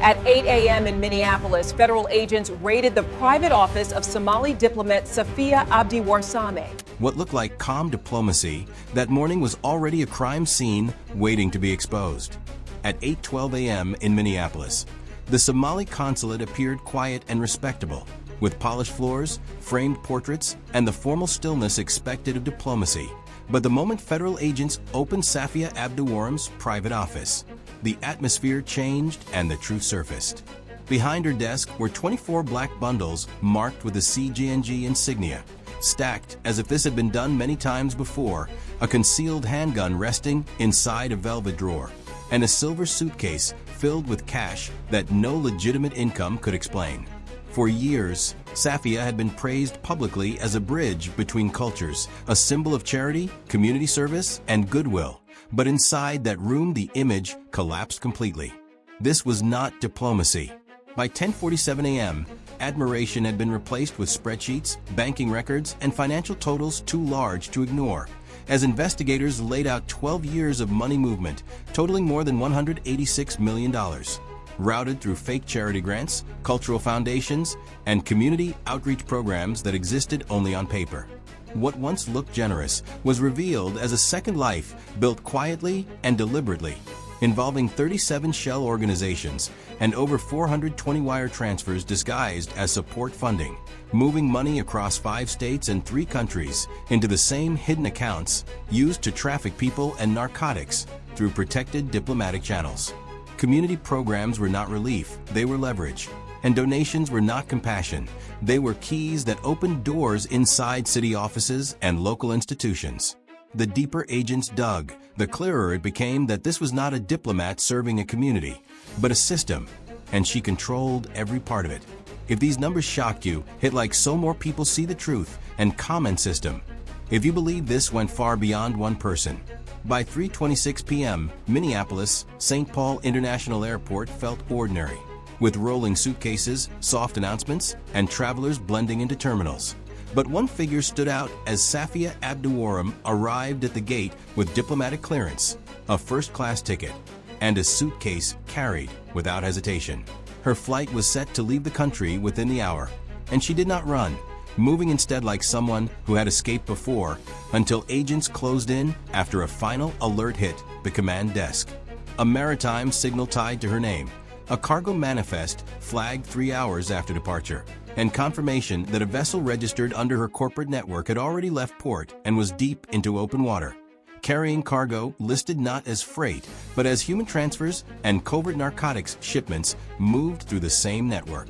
At 8 a.m. in Minneapolis, federal agents raided the private office of Somali diplomat Safia Abdiwarsame. What looked like calm diplomacy that morning was already a crime scene waiting to be exposed. At 8:12 a.m. in Minneapolis, the Somali Consulate appeared quiet and respectable, with polished floors, framed portraits, and the formal stillness expected of diplomacy. But the moment federal agents opened Safia Abdiwaram's private office, the atmosphere changed and the truth surfaced. Behind her desk were 24 black bundles marked with the CGNG insignia, stacked as if this had been done many times before, a concealed handgun resting inside a velvet drawer, and a silver suitcase filled with cash that no legitimate income could explain. For years, Safia had been praised publicly as a bridge between cultures, a symbol of charity, community service, and goodwill. But inside that room, the image collapsed completely. This was not diplomacy. By 10:47 a.m., admiration had been replaced with spreadsheets, banking records, and financial totals too large to ignore, as investigators laid out 12 years of money movement, totaling more than $186 million. Routed through fake charity grants, cultural foundations, and community outreach programs that existed only on paper. What once looked generous was revealed as a second life built quietly and deliberately, involving 37 shell organizations and over 420 wire transfers disguised as support funding, moving money across 5 states and 3 countries into the same hidden accounts used to traffic people and narcotics through protected diplomatic channels. Community programs were not relief, they were leverage. And donations were not compassion, they were keys that opened doors inside city offices and local institutions. The deeper agents dug, the clearer it became that this was not a diplomat serving a community, but a system, and she controlled every part of it. If these numbers shocked you, hit like so more people see the truth, and comment system. If you believe this went far beyond one person. By 3:26 p.m., Minneapolis, St. Paul International Airport felt ordinary, with rolling suitcases, soft announcements, and travelers blending into terminals. But one figure stood out as Safia Abdiwaram arrived at the gate with diplomatic clearance, a first-class ticket, and a suitcase carried without hesitation. Her flight was set to leave the country within the hour, and she did not run, moving instead like someone who had escaped before, until agents closed in after a final alert hit the command desk. A maritime signal tied to her name, a cargo manifest flagged 3 hours after departure, and confirmation that a vessel registered under her corporate network had already left port and was deep into open water, carrying cargo listed not as freight, but as human transfers and covert narcotics shipments moved through the same network.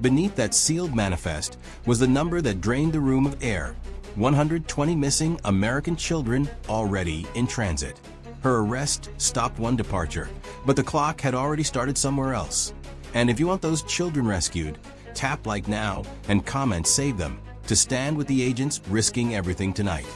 Beneath that sealed manifest was the number that drained the room of air: 120 missing American children already in transit. Her arrest stopped one departure, but the clock had already started somewhere else. And if you want those children rescued, tap like now and comment save them to stand with the agents risking everything tonight.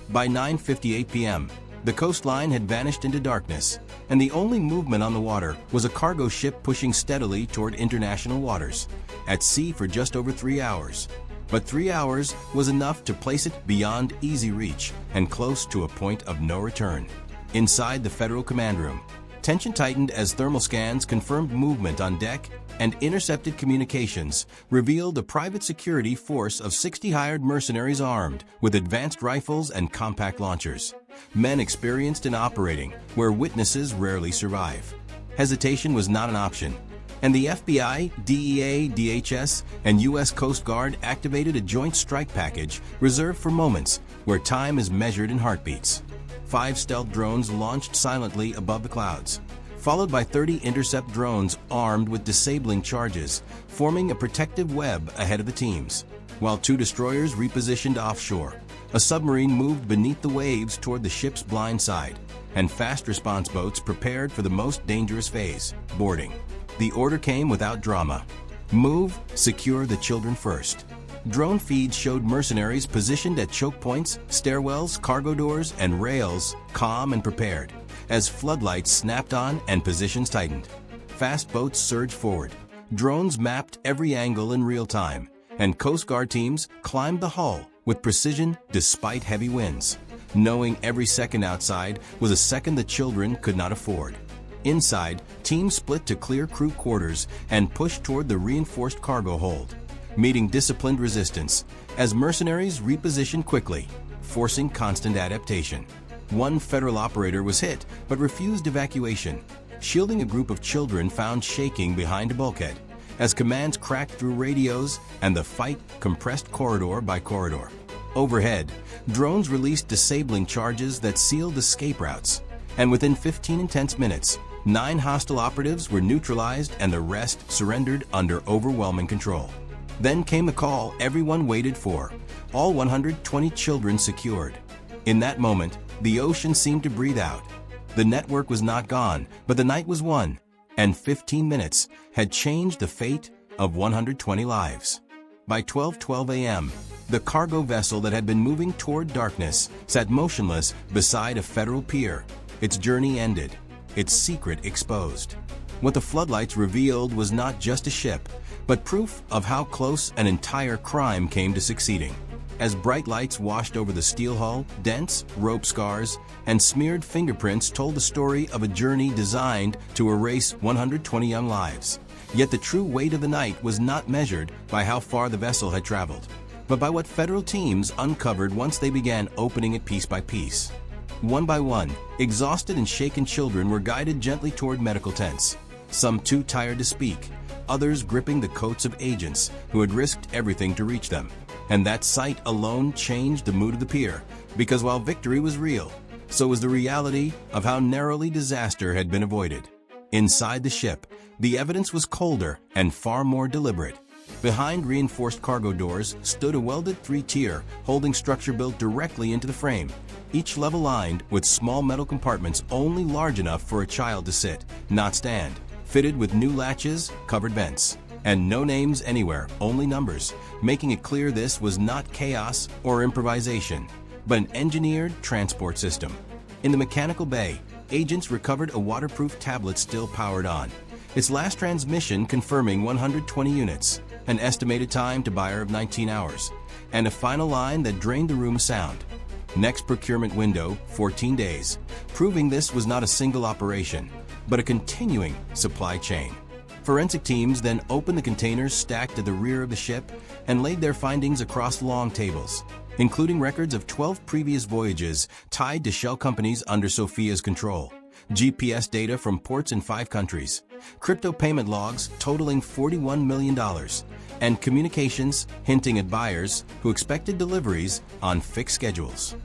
By 9:58 p.m., the coastline had vanished into darkness, and the only movement on the water was a cargo ship pushing steadily toward international waters, at sea for just over 3 hours. But 3 hours was enough to place it beyond easy reach and close to a point of no return. Inside the federal command room, tension tightened as thermal scans confirmed movement on deck, and intercepted communications revealed a private security force of 60 hired mercenaries armed with advanced rifles and compact launchers. Men experienced in operating where witnesses rarely survive. Hesitation was not an option, and the FBI, DEA, DHS, and U.S. Coast Guard activated a joint strike package reserved for moments where time is measured in heartbeats. 5 stealth drones launched silently above the clouds, followed by 30 intercept drones armed with disabling charges, forming a protective web ahead of the teams, while 2 destroyers repositioned offshore. A submarine moved beneath the waves toward the ship's blind side, and fast response boats prepared for the most dangerous phase, boarding. The order came without drama. Move, secure the children first. Drone feeds showed mercenaries positioned at choke points, stairwells, cargo doors, and rails, calm and prepared, as floodlights snapped on and positions tightened. Fast boats surged forward. Drones mapped every angle in real time, and Coast Guard teams climbed the hull with precision despite heavy winds, knowing every second outside was a second the children could not afford. Inside, teams split to clear crew quarters and pushed toward the reinforced cargo hold, meeting disciplined resistance as mercenaries repositioned quickly, forcing constant adaptation. One federal operator was hit but refused evacuation, shielding a group of children found shaking behind a bulkhead as commands cracked through radios and the fight compressed corridor by corridor. Overhead, drones released disabling charges that sealed escape routes, and within 15 intense minutes, 9 hostile operatives were neutralized and the rest surrendered under overwhelming control. Then came the call everyone waited for, all 120 children secured. In that moment, the ocean seemed to breathe out. The network was not gone, but the night was won, and 15 minutes had changed the fate of 120 lives. By 12:12 a.m., the cargo vessel that had been moving toward darkness sat motionless beside a federal pier. Its journey ended, its secret exposed. What the floodlights revealed was not just a ship, but proof of how close an entire crime came to succeeding. As bright lights washed over the steel hull, dents, rope scars, and smeared fingerprints told the story of a journey designed to erase 120 young lives. Yet the true weight of the night was not measured by how far the vessel had traveled, but by what federal teams uncovered once they began opening it piece by piece. One by one, exhausted and shaken children were guided gently toward medical tents, some too tired to speak, others gripping the coats of agents who had risked everything to reach them. And that sight alone changed the mood of the pier, because while victory was real, so was the reality of how narrowly disaster had been avoided. Inside the ship, the evidence was colder and far more deliberate. Behind reinforced cargo doors stood a welded 3-tier holding structure built directly into the frame, each level lined with small metal compartments only large enough for a child to sit, not stand, fitted with new latches, covered vents, and no names anywhere, only numbers, making it clear this was not chaos or improvisation, but an engineered transport system. In the mechanical bay, agents recovered a waterproof tablet still powered on, its last transmission confirming 120 units, an estimated time to buyer of 19 hours, and a final line that drained the room of sound. Next procurement window, 14 days, proving this was not a single operation, but a continuing supply chain. Forensic teams then opened the containers stacked at the rear of the ship and laid their findings across long tables, including records of 12 previous voyages tied to shell companies under Sophia's control, GPS data from ports in 5 countries, crypto payment logs totaling $41 million, and communications hinting at buyers who expected deliveries on fixed schedules.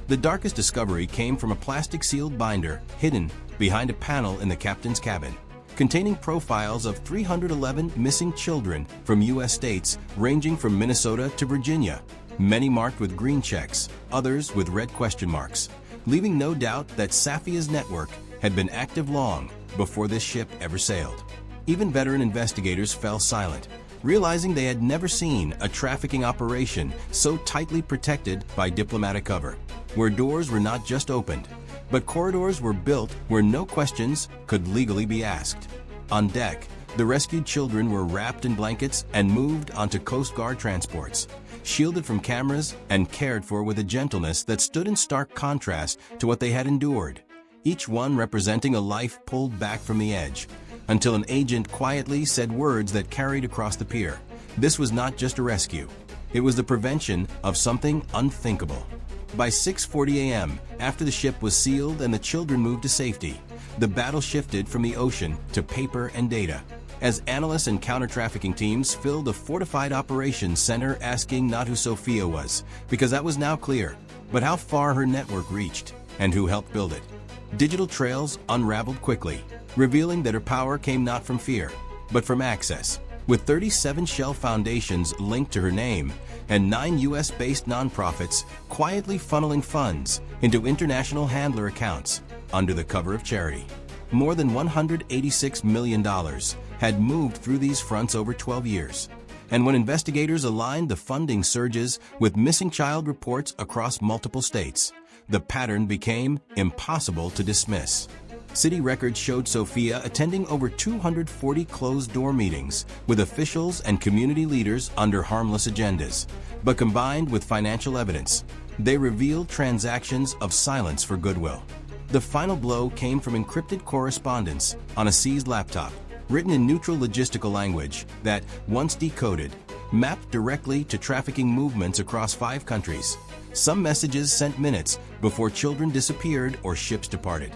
The darkest discovery came from a plastic-sealed binder hidden behind a panel in the captain's cabin, containing profiles of 311 missing children from U.S. states ranging from Minnesota to Virginia, many marked with green checks, others with red question marks, leaving no doubt that Safia's network had been active long before this ship ever sailed. Even veteran investigators fell silent, realizing they had never seen a trafficking operation so tightly protected by diplomatic cover, where doors were not just opened, but corridors were built where no questions could legally be asked. On deck, the rescued children were wrapped in blankets and moved onto Coast Guard transports, shielded from cameras and cared for with a gentleness that stood in stark contrast to what they had endured, each one representing a life pulled back from the edge, until an agent quietly said words that carried across the pier. This was not just a rescue. It was the prevention of something unthinkable. By 6:40 a.m., after the ship was sealed and the children moved to safety, the battle shifted from the ocean to paper and data, as analysts and counter-trafficking teams filled a fortified operations center asking not who Sophia was, because that was now clear, but how far her network reached and who helped build it. Digital trails unraveled quickly, revealing that her power came not from fear, but from access, with 37 shell foundations linked to her name and 9 U.S.-based nonprofits quietly funneling funds into international handler accounts under the cover of charity. More than $186 million had moved through these fronts over 12 years. And when investigators aligned the funding surges with missing child reports across multiple states, the pattern became impossible to dismiss. City records showed Sophia attending over 240 closed-door meetings with officials and community leaders under harmless agendas. But combined with financial evidence, they revealed transactions of silence for goodwill. The final blow came from encrypted correspondence on a seized laptop, written in neutral logistical language that, once decoded, mapped directly to trafficking movements across 5 countries. Some messages sent minutes before children disappeared or ships departed,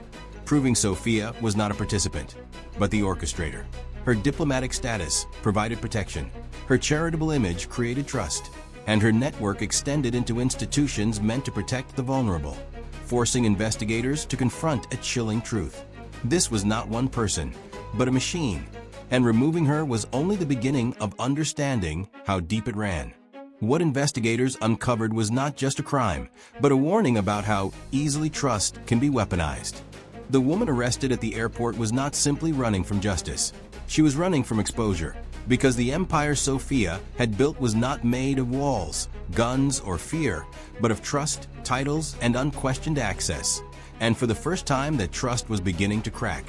proving Sophia was not a participant, but the orchestrator. Her diplomatic status provided protection, her charitable image created trust, and her network extended into institutions meant to protect the vulnerable, forcing investigators to confront a chilling truth. This was not one person, but a machine, and removing her was only the beginning of understanding how deep it ran. What investigators uncovered was not just a crime, but a warning about how easily trust can be weaponized. The woman arrested at the airport was not simply running from justice. She was running from exposure, because the empire Sophia had built was not made of walls, guns, or fear, but of trust, titles, and unquestioned access. And for the first time, that trust was beginning to crack.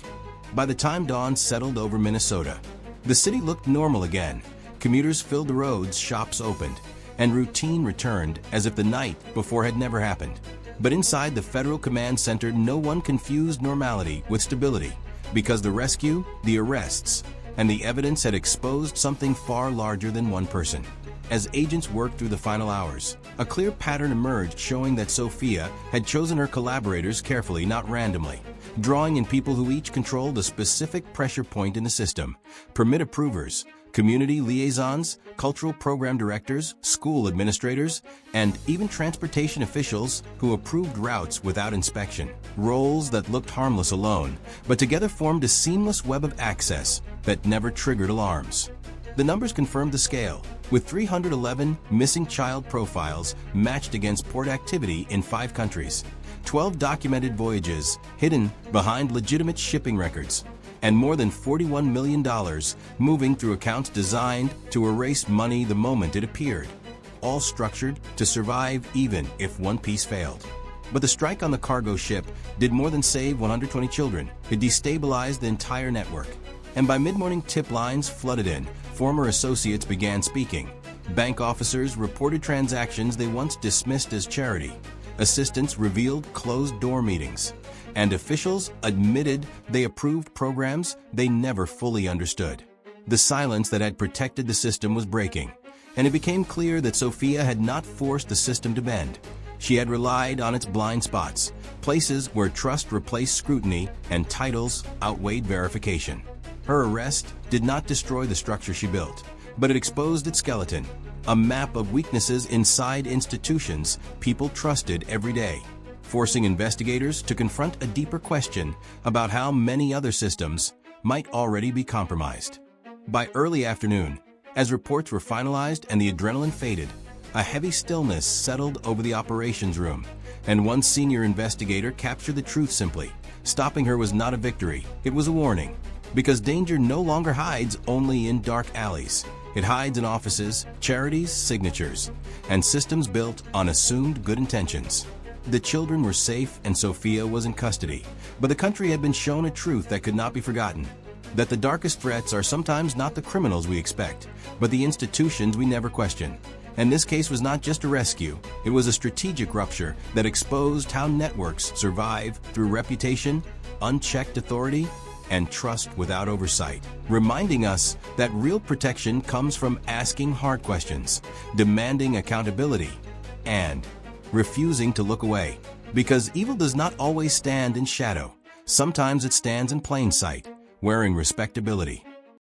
By the time dawn settled over Minnesota, the city looked normal again. Commuters filled the roads, shops opened, and routine returned as if the night before had never happened. But inside the Federal Command Center, no one confused normality with stability, because the rescue, the arrests, and the evidence had exposed something far larger than one person. As agents worked through the final hours, a clear pattern emerged showing that Sophia had chosen her collaborators carefully, not randomly, drawing in people who each controlled a specific pressure point in the system: permit approvers, community liaisons, cultural program directors, school administrators, and even transportation officials who approved routes without inspection. Roles that looked harmless alone, but together formed a seamless web of access that never triggered alarms. The numbers confirmed the scale, with 311 missing child profiles matched against port activity in 5 countries, 12 documented voyages hidden behind legitimate shipping records, and more than $41 million moving through accounts designed to erase money the moment it appeared, all structured to survive even if one piece failed. But the strike on the cargo ship did more than save 120 children. It destabilized the entire network. And by mid-morning, tip lines flooded in. Former associates began speaking. Bank officers reported transactions they once dismissed as charity. Assistants revealed closed-door meetings. And officials admitted they approved programs they never fully understood. The silence that had protected the system was breaking, and it became clear that Sophia had not forced the system to bend. She had relied on its blind spots, places where trust replaced scrutiny and titles outweighed verification. Her arrest did not destroy the structure she built, but it exposed its skeleton, a map of weaknesses inside institutions people trusted every day, forcing investigators to confront a deeper question about how many other systems might already be compromised. By early afternoon, as reports were finalized and the adrenaline faded, a heavy stillness settled over the operations room, and one senior investigator captured the truth simply. Stopping her was not a victory, it was a warning. Because danger no longer hides only in dark alleys. It hides in offices, charities, signatures, and systems built on assumed good intentions. The children were safe and Sophia was in custody, but the country had been shown a truth that could not be forgotten: that the darkest threats are sometimes not the criminals we expect, but the institutions we never question. And this case was not just a rescue, it was a strategic rupture that exposed how networks survive through reputation, unchecked authority, and trust without oversight, reminding us that real protection comes from asking hard questions, demanding accountability, and refusing to look away. Because evil does not always stand in shadow. Sometimes it stands in plain sight, wearing respectability.